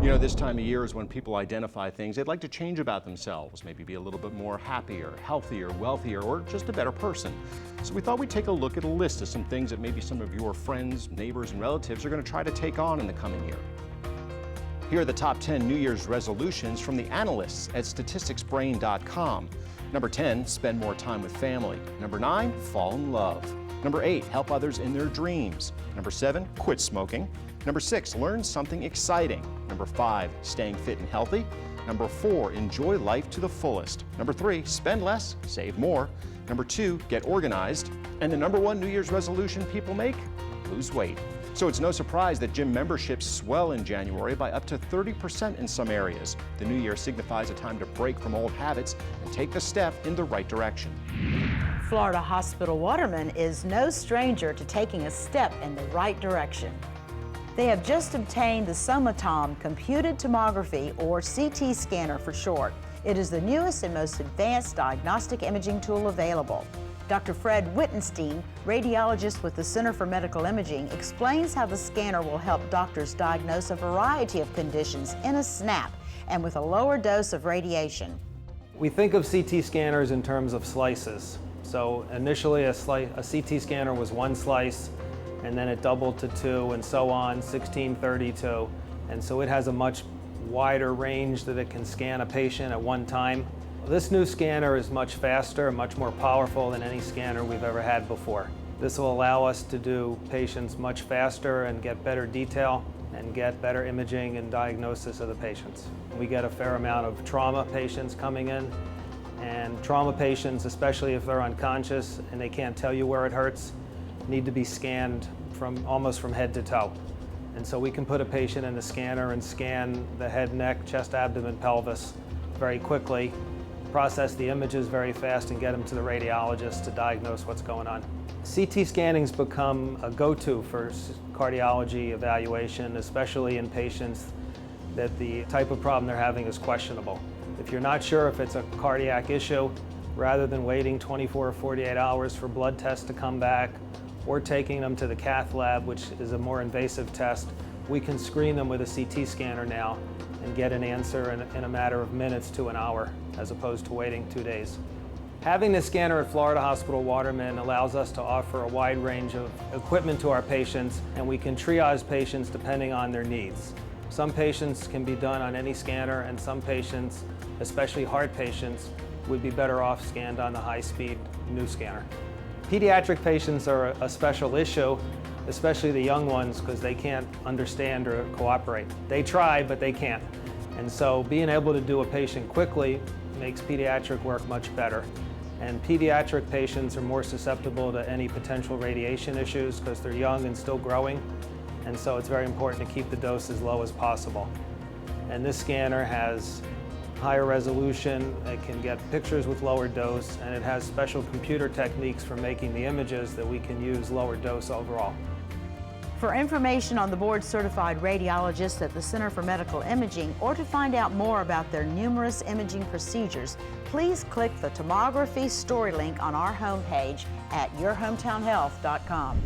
You know, this time of year is when people identify things they'd like to change about themselves, maybe be a little bit more happier, healthier, wealthier, or just a better person. So we thought we'd take a look at a list of some things that maybe some of your friends, neighbors, and relatives are going to try to take on in the coming year. Here are the top 10 New Year's resolutions from the analysts at statisticsbrain.com. Number 10, spend more time with family. Number 9, fall in love. Number 8, help others in their dreams. Number 7, quit smoking. Number 6, learn something exciting. Number 5, staying fit and healthy. Number 4, enjoy life to the fullest. Number 3, spend less, save more. Number 2, get organized. And the number 1 New Year's resolution people make, lose weight. So it's no surprise that gym memberships swell in January by up to 30% in some areas. The new year signifies a time to break from old habits and take the step in the right direction. Florida Hospital Waterman is no stranger to taking a step in the right direction. They have just obtained the SOMOTOM Computed Tomography, or CT scanner for short. It is the newest and most advanced diagnostic imaging tool available. Dr. Fred Wittenstein, radiologist with the Center for Medical Imaging, explains how the scanner will help doctors diagnose a variety of conditions in a snap and with a lower dose of radiation. We think of CT scanners in terms of slices. So initially a CT scanner was 1 slice, and then it doubled to 2, and so on, 1632. And so it has a much wider range that it can scan a patient at one time. This new scanner is much faster and much more powerful than any scanner we've ever had before. This will allow us to do patients much faster and get better detail and get better imaging and diagnosis of the patients. We get a fair amount of trauma patients coming in, and trauma patients, especially if they're unconscious and they can't tell you where it hurts, need to be scanned almost from head to toe. And so we can put a patient in the scanner and scan the head, neck, chest, abdomen, pelvis very quickly, process the images very fast, and get them to the radiologist to diagnose what's going on. CT scanning's become a go-to for cardiology evaluation, especially in patients that the type of problem they're having is questionable. If you're not sure if it's a cardiac issue, rather than waiting 24 or 48 hours for blood tests to come back, or taking them to the cath lab, which is a more invasive test, we can screen them with a CT scanner now and get an answer in a matter of minutes to an hour, as opposed to waiting 2 days. Having this scanner at Florida Hospital Waterman allows us to offer a wide range of equipment to our patients, and we can triage patients depending on their needs. Some patients can be done on any scanner, and some patients, especially heart patients, would be better off scanned on the high-speed new scanner. Pediatric patients are a special issue, especially the young ones, because they can't understand or cooperate. They try, but they can't. And so being able to do a patient quickly makes pediatric work much better. And pediatric patients are more susceptible to any potential radiation issues because they're young and still growing. And so it's very important to keep the dose as low as possible. And this scanner has higher resolution, it can get pictures with lower dose, and it has special computer techniques for making the images that we can use lower dose overall. For information on the board-certified radiologists at the Center for Medical Imaging, or to find out more about their numerous imaging procedures, please click the tomography story link on our homepage at yourhometownhealth.com.